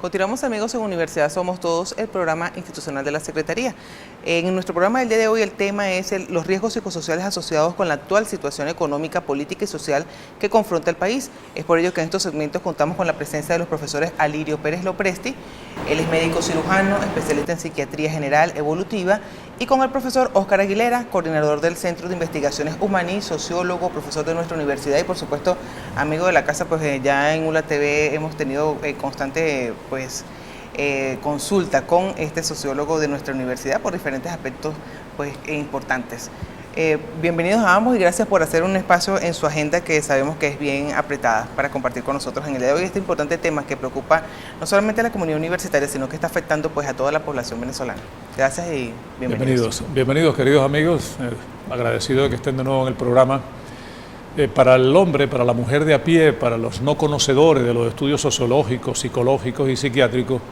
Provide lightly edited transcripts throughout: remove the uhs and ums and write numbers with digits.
Continuamos, amigos, en Universidad Somos Todos, el programa institucional de la Secretaría. En nuestro programa del día de hoy el tema es los riesgos psicosociales asociados con la actual situación económica, política y social que confronta el país. Es por ello que en estos segmentos contamos con la presencia de los profesores Alirio Pérez Lopresti, él es médico cirujano, especialista en psiquiatría general evolutiva, y con el profesor Óscar Aguilera, coordinador del Centro de Investigaciones Humaní, sociólogo, profesor de nuestra universidad y por supuesto amigo de la casa, pues ya en ULA TV hemos tenido constante consulta con este sociólogo de nuestra universidad por diferentes aspectos pues importantes. Bienvenidos a ambos y gracias por hacer un espacio en su agenda que sabemos que es bien apretada para compartir con nosotros en el día de hoy este importante tema que preocupa no solamente a la comunidad universitaria, sino que está afectando pues a toda la población venezolana. Gracias y bienvenidos. Bienvenidos queridos amigos, agradecido de que estén de nuevo en el programa. Para el hombre, para la mujer de a pie, para los no conocedores de los estudios sociológicos, psicológicos y psiquiátricos,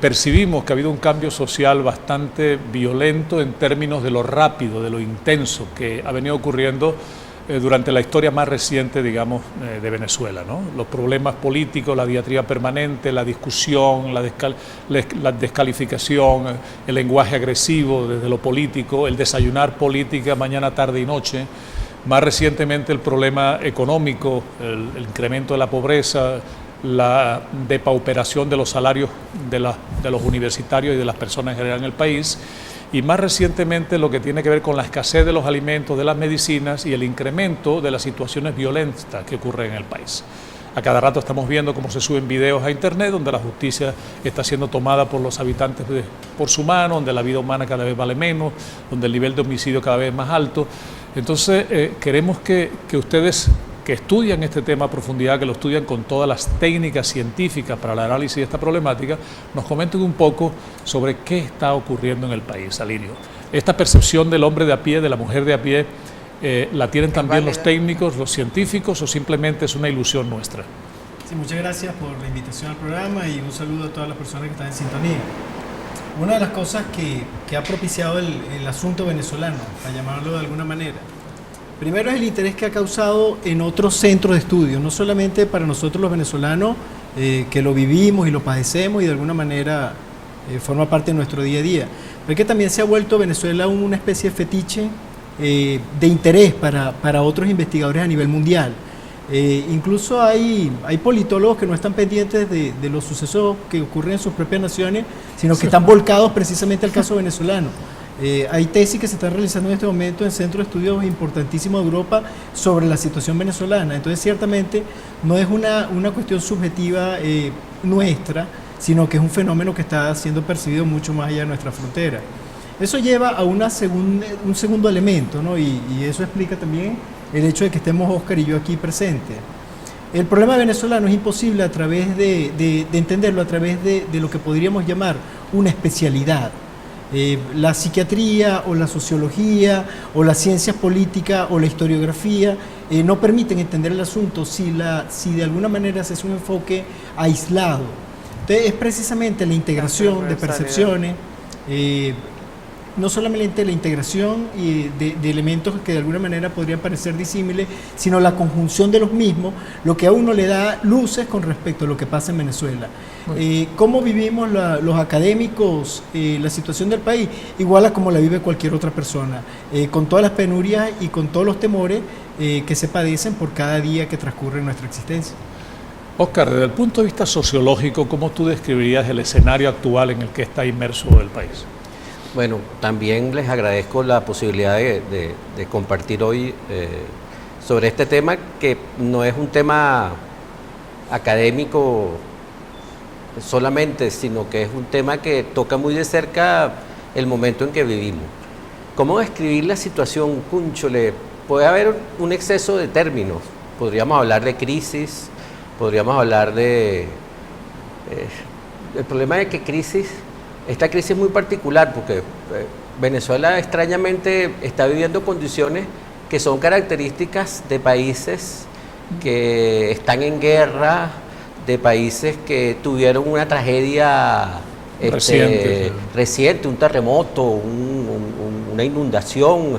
percibimos que ha habido un cambio social bastante violento en términos de lo rápido, de lo intenso que ha venido ocurriendo durante la historia más reciente, digamos, de Venezuela, ¿no? Los problemas políticos, la diatriba permanente, la discusión, la descalificación, el lenguaje agresivo desde lo político, el desayunar política mañana, tarde y noche. Más recientemente el problema económico, el incremento de la pobreza, la depauperación de los salarios de los universitarios y de las personas en general en el país, y más recientemente lo que tiene que ver con la escasez de los alimentos, de las medicinas y el incremento de las situaciones violentas que ocurren en el país. A cada rato estamos viendo cómo se suben videos a internet donde la justicia está siendo tomada por los habitantes por su mano, donde la vida humana cada vez vale menos, donde el nivel de homicidio cada vez es más alto. Entonces queremos que ustedes que estudian este tema a profundidad, que lo estudian con todas las técnicas científicas para el análisis de esta problemática, nos comenten un poco sobre qué está ocurriendo en el país, Alirio. Esta percepción del hombre de a pie, de la mujer de a pie, ¿la tienen también los técnicos, los científicos o simplemente es una ilusión nuestra? Sí, muchas gracias por la invitación al programa y un saludo a todas las personas que están en sintonía. Una de las cosas que ha propiciado el asunto venezolano, para llamarlo de alguna manera, primero es el interés que ha causado en otros centros de estudio, no solamente para nosotros los venezolanos que lo vivimos y lo padecemos y de alguna manera forma parte de nuestro día a día, pero que también se ha vuelto Venezuela una especie de fetiche de interés para otros investigadores a nivel mundial. Incluso hay politólogos que no están pendientes de los sucesos que ocurren en sus propias naciones, sino que están volcados precisamente al caso venezolano. Hay tesis que se están realizando en este momento en centros de estudios importantísimos de Europa sobre la situación venezolana. Entonces, ciertamente, no es una cuestión subjetiva nuestra, sino que es un fenómeno que está siendo percibido mucho más allá de nuestra frontera. Eso lleva a un segundo elemento, ¿no? Y eso explica también el hecho de que estemos Óscar y yo aquí presentes. El problema venezolano es imposible a través de entenderlo a través de lo que podríamos llamar una especialidad. La psiquiatría o la sociología o las ciencias políticas o la historiografía no permiten entender el asunto si de alguna manera se hace un enfoque aislado. Entonces es precisamente la integración de percepciones, no solamente la integración de elementos que de alguna manera podrían parecer disímiles, sino la conjunción de los mismos, lo que a uno le da luces con respecto a lo que pasa en Venezuela. ¿Cómo vivimos los académicos la situación del país? Igual a como la vive cualquier otra persona, con todas las penurias y con todos los temores que se padecen por cada día que transcurre en nuestra existencia. Óscar, desde el punto de vista sociológico, ¿cómo tú describirías el escenario actual en el que está inmerso el país? Bueno, también les agradezco la posibilidad de compartir hoy sobre este tema, que no es un tema académico solamente, sino que es un tema que toca muy de cerca el momento en que vivimos. ¿Cómo describir la situación? Cúnchole, puede haber un exceso de términos. Podríamos hablar de crisis, podríamos hablar de... el problema es que esta crisis es muy particular porque Venezuela extrañamente está viviendo condiciones que son características de países que están en guerra, de países que tuvieron una tragedia reciente, un terremoto, una inundación.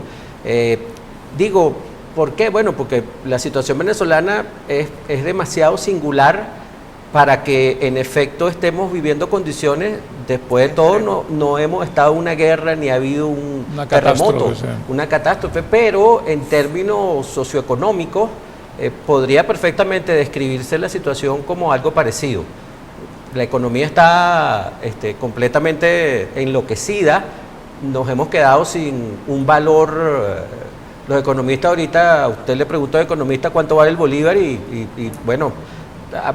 Digo, ¿por qué? Bueno, porque la situación venezolana es demasiado singular para que en efecto estemos viviendo condiciones, después de todo no hemos estado en una guerra ni ha habido un terremoto, una catástrofe, pero en términos socioeconómicos podría perfectamente describirse la situación como algo parecido. La economía está completamente enloquecida, nos hemos quedado sin un valor. Los economistas ahorita, usted le preguntó al economista cuánto vale el bolívar y bueno,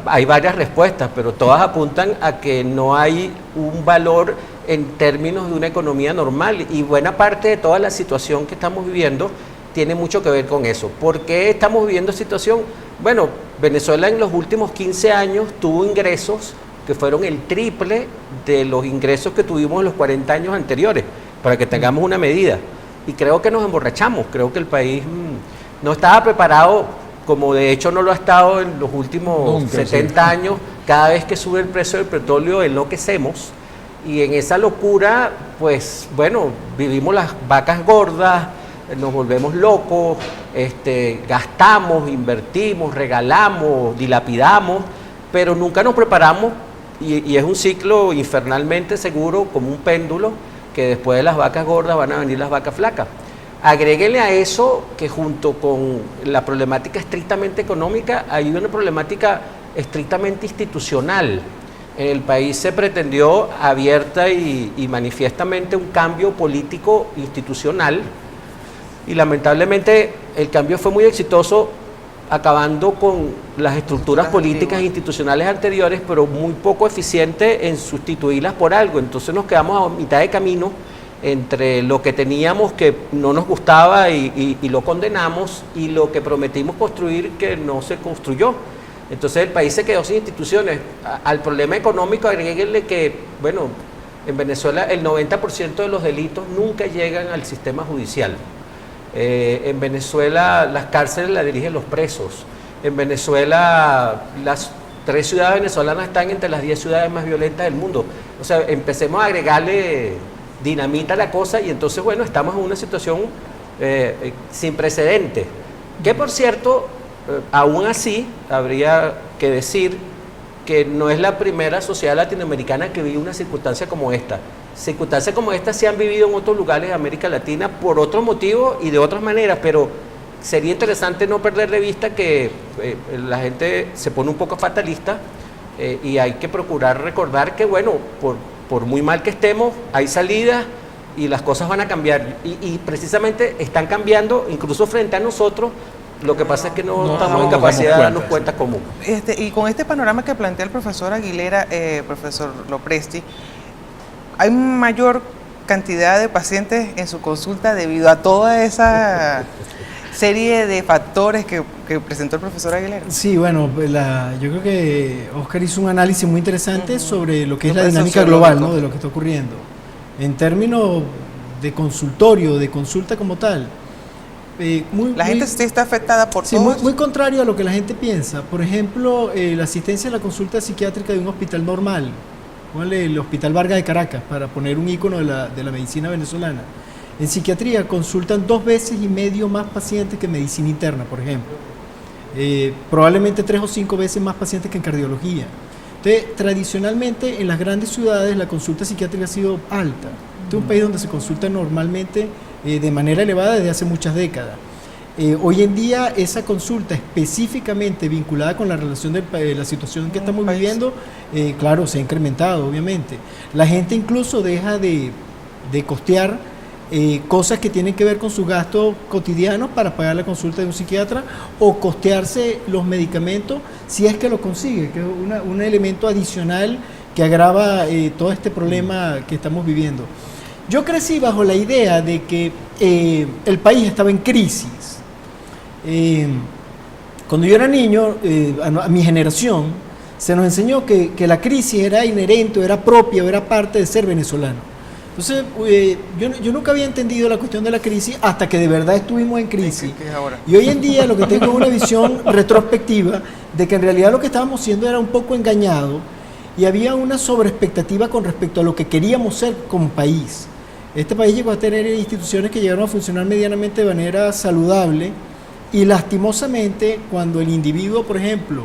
hay varias respuestas, pero todas apuntan a que no hay un valor en términos de una economía normal, y buena parte de toda la situación que estamos viviendo tiene mucho que ver con eso. ¿Por qué estamos viviendo situación? Bueno, Venezuela en los últimos 15 años tuvo ingresos que fueron el triple de los ingresos que tuvimos en los 40 años anteriores, para que tengamos una medida. Y creo que nos emborrachamos, creo que el país no estaba preparado, como de hecho no lo ha estado en los últimos 70 años. Cada vez que sube el precio del petróleo enloquecemos, y en esa locura, pues bueno, vivimos las vacas gordas, nos volvemos locos, gastamos, invertimos, regalamos, dilapidamos, pero nunca nos preparamos, y es un ciclo infernalmente seguro, como un péndulo, que después de las vacas gordas van a venir las vacas flacas. Agréguele a eso que junto con la problemática estrictamente económica hay una problemática estrictamente institucional. En el país se pretendió abierta y manifiestamente un cambio político institucional, y lamentablemente el cambio fue muy exitoso, acabando con las estructuras políticas e institucionales anteriores, pero muy poco eficiente en sustituirlas por algo. Entonces nos quedamos a mitad de camino entre lo que teníamos que no nos gustaba y lo condenamos, y lo que prometimos construir que no se construyó. Entonces el país se quedó sin instituciones. Al problema económico agréguenle que, bueno, en Venezuela el 90% de los delitos nunca llegan al sistema judicial. En Venezuela las cárceles las dirigen los presos. En Venezuela las 3 ciudades venezolanas están entre las 10 ciudades más violentas del mundo. O sea, empecemos a agregarle dinamita la cosa, y entonces, bueno, estamos en una situación sin precedentes, que por cierto, aún así, habría que decir que no es la primera sociedad latinoamericana que vive una circunstancia como esta. Circunstancias como esta se han vivido en otros lugares de América Latina por otros motivos y de otras maneras, pero sería interesante no perder de vista que la gente se pone un poco fatalista, y hay que procurar recordar que, bueno, por muy mal que estemos, hay salidas y las cosas van a cambiar. Y precisamente están cambiando, incluso frente a nosotros. Lo que pasa es que no estamos en capacidad de darnos cuenta cómo. Y con este panorama que plantea el profesor Aguilera, profesor Lopresti, ¿hay mayor cantidad de pacientes en su consulta debido a toda esa serie de factores que presentó el profesor Aguilera? Sí, bueno, yo creo que Oscar hizo un análisis muy interesante sobre lo que es la dinámica global, ¿no?, de lo que está ocurriendo. En términos de consultorio, de consulta como tal, la gente sí está afectada por todo. Muy contrario a lo que la gente piensa. Por ejemplo, la asistencia a la consulta psiquiátrica de un hospital normal, el Hospital Vargas de Caracas, para poner un ícono de la medicina venezolana. En psiquiatría consultan 2,5 veces más pacientes que en medicina interna, por ejemplo. Probablemente 3 o 5 veces más pacientes que en cardiología. Entonces, tradicionalmente en las grandes ciudades la consulta psiquiátrica ha sido alta. Este es un país donde se consulta normalmente de manera elevada desde hace muchas décadas. Hoy en día esa consulta específicamente vinculada con la relación de la situación que estamos viviendo, claro, se ha incrementado, obviamente. La gente incluso deja de costear cosas que tienen que ver con sus gastos cotidianos para pagar la consulta de un psiquiatra, o costearse los medicamentos si es que lo consigue, que es un elemento adicional que agrava todo este problema que estamos viviendo. Yo crecí bajo la idea de que el país estaba en crisis. Cuando yo era niño, a mi generación, se nos enseñó que la crisis era inherente, era propia, era parte de ser venezolano. Entonces, yo nunca había entendido la cuestión de la crisis hasta que de verdad estuvimos en crisis. ¿Qué es ahora? Y hoy en día lo que tengo es una visión retrospectiva de que en realidad lo que estábamos haciendo era un poco engañado, y había una sobreexpectativa con respecto a lo que queríamos ser como país. Este país llegó a tener instituciones que llegaron a funcionar medianamente de manera saludable y lastimosamente cuando el individuo, por ejemplo,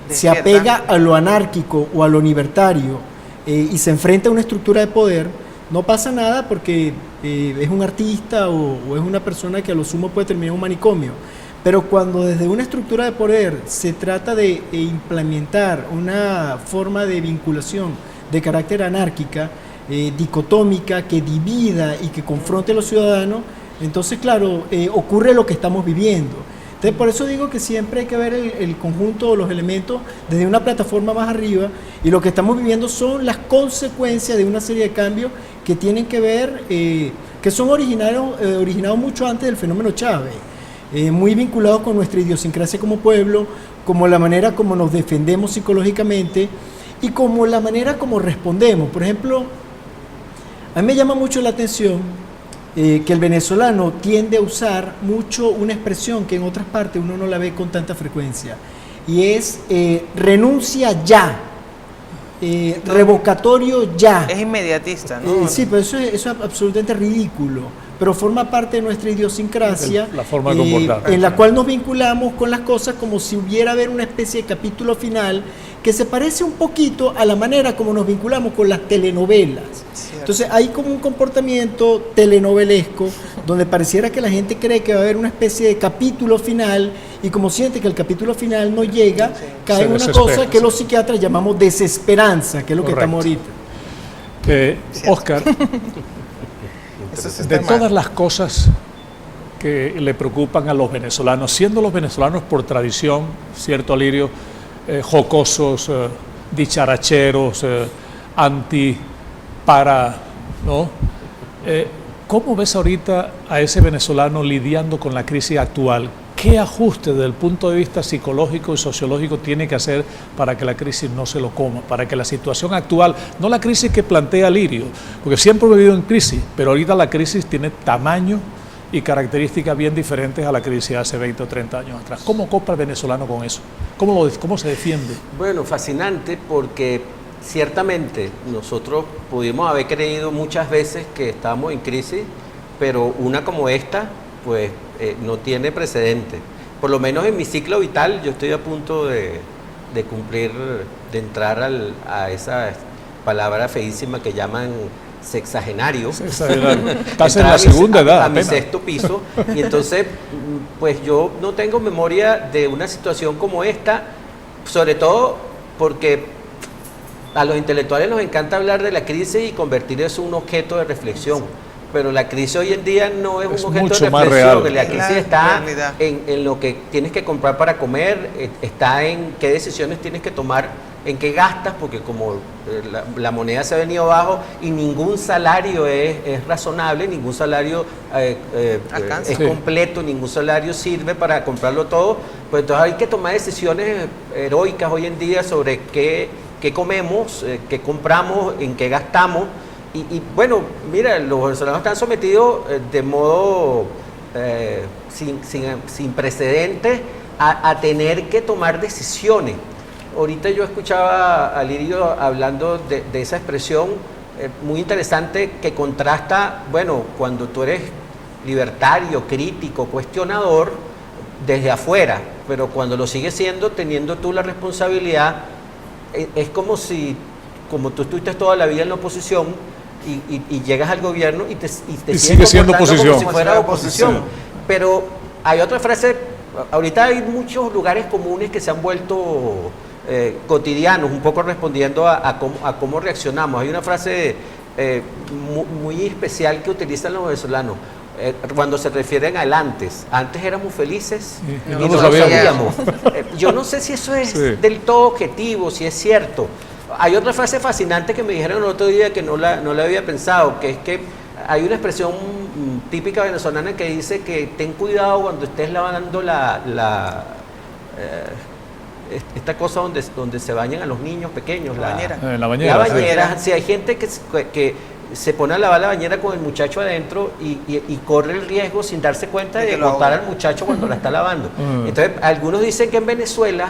se apega a lo anárquico o a lo libertario y se enfrenta a una estructura de poder, no pasa nada porque es un artista o es una persona que a lo sumo puede terminar en un manicomio. Pero cuando desde una estructura de poder se trata de implementar una forma de vinculación de carácter anárquica, dicotómica, que divida y que confronte a los ciudadanos, entonces claro, ocurre lo que estamos viviendo. Entonces por eso digo que siempre hay que ver el conjunto de los elementos desde una plataforma más arriba, y lo que estamos viviendo son las consecuencias de una serie de cambios que tienen que ver, que son originados mucho antes del fenómeno Chávez, muy vinculados con nuestra idiosincrasia como pueblo, como la manera como nos defendemos psicológicamente y como la manera como respondemos. Por ejemplo, a mí me llama mucho la atención que el venezolano tiende a usar mucho una expresión que en otras partes uno no la ve con tanta frecuencia, y es renuncia ya, revocatorio ya. Es inmediatista, ¿no? Sí, pero eso es absolutamente ridículo, pero forma parte de nuestra idiosincrasia, La forma de comportar. en la cual nos vinculamos con las cosas como si hubiera haber una especie de capítulo final que se parece un poquito a la manera como nos vinculamos con las telenovelas. Cierto. Entonces hay como un comportamiento telenovelesco donde pareciera que la gente cree que va a haber una especie de capítulo final, y como siente que el capítulo final no llega, cae en una cosa que los psiquiatras llamamos desesperanza, que es lo que estamos ahorita. Oscar, Eso sí de está mal. todas las cosas que le preocupan a los venezolanos, siendo los venezolanos por tradición, cierto Alirio, jocosos, dicharacheros, ¿no? ¿Cómo ves ahorita a ese venezolano lidiando con la crisis actual? ¿Qué ajuste desde el punto de vista psicológico y sociológico tiene que hacer para que la crisis no se lo coma, para que la situación actual, no la crisis que plantea Lirio, porque siempre hemos vivido en crisis, pero ahorita la crisis tiene tamaño y características bien diferentes a la crisis de hace 20 o 30 años atrás? ¿Cómo copa el venezolano con eso? ¿Cómo se defiende? Bueno, fascinante, porque ciertamente nosotros pudimos haber creído muchas veces que estábamos en crisis, pero una como esta, pues no tiene precedente. Por lo menos en mi ciclo vital, yo estoy a punto de cumplir, de entrar a esa palabra feísima que llaman sexagenario. Estás en la segunda edad. A mi sexto piso, y entonces, pues yo no tengo memoria de una situación como esta, sobre todo porque a los intelectuales nos encanta hablar de la crisis y convertir eso en un objeto de reflexión, pero la crisis hoy en día no es un objeto de reflexión. La crisis está en lo que tienes que comprar para comer, está en qué decisiones tienes que tomar, en qué gastas, porque como la moneda se ha venido abajo y ningún salario es razonable, ningún salario es completo, ningún salario sirve para comprarlo todo, pues entonces hay que tomar decisiones heroicas hoy en día sobre qué comemos, qué compramos, en qué gastamos. Y bueno, mira, los venezolanos están sometidos de modo sin precedentes a tener que tomar decisiones. Ahorita yo escuchaba a Lirio hablando de esa expresión muy interesante que contrasta, bueno, cuando tú eres libertario, crítico, cuestionador desde afuera, pero cuando lo sigues siendo, teniendo tú la responsabilidad, es como tú estuviste toda la vida en la oposición y llegas al gobierno y te sigue siendo oposición, como si fuera oposición. Pero hay otra frase, ahorita hay muchos lugares comunes que se han vuelto cotidianos, un poco respondiendo a cómo reaccionamos. Hay una frase muy especial que utilizan los venezolanos cuando se refieren al antes. Antes éramos felices y no lo sabíamos. Yo no sé si eso es del todo objetivo, si es cierto. Hay otra frase fascinante que me dijeron el otro día que no la había pensado, que es que hay una expresión típica venezolana que dice que ten cuidado cuando estés lavando esta cosa donde se bañan a los niños pequeños, la bañera. La bañera, sí, hay gente que se pone a lavar la bañera con el muchacho adentro y corre el riesgo sin darse cuenta de botar al muchacho cuando la está lavando. Entonces, algunos dicen que en Venezuela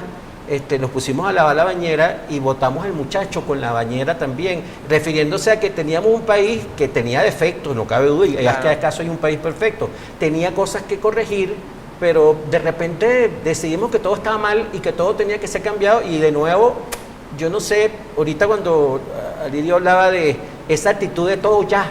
nos pusimos a lavar la bañera y botamos al muchacho con la bañera también, refiriéndose a que teníamos un país que tenía defectos, no cabe duda, y es que acaso hay un país perfecto, tenía cosas que corregir, pero de repente decidimos que todo estaba mal y que todo tenía que ser cambiado, y de nuevo, yo no sé, ahorita cuando Lidio hablaba de esa actitud de todo ya,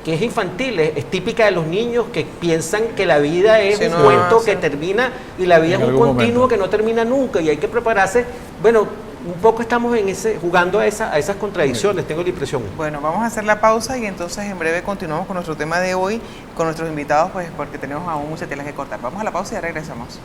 que es infantil, es típica de los niños que piensan que la vida es un cuento que termina, y la vida es un continuo que no termina nunca, y hay que prepararse. Bueno, un poco estamos jugando a esas contradicciones, tengo la impresión. Bueno, vamos a hacer la pausa y entonces en breve continuamos con nuestro tema de hoy, con nuestros invitados, pues porque tenemos aún muchas telas que cortar. Vamos a la pausa y ya regresamos.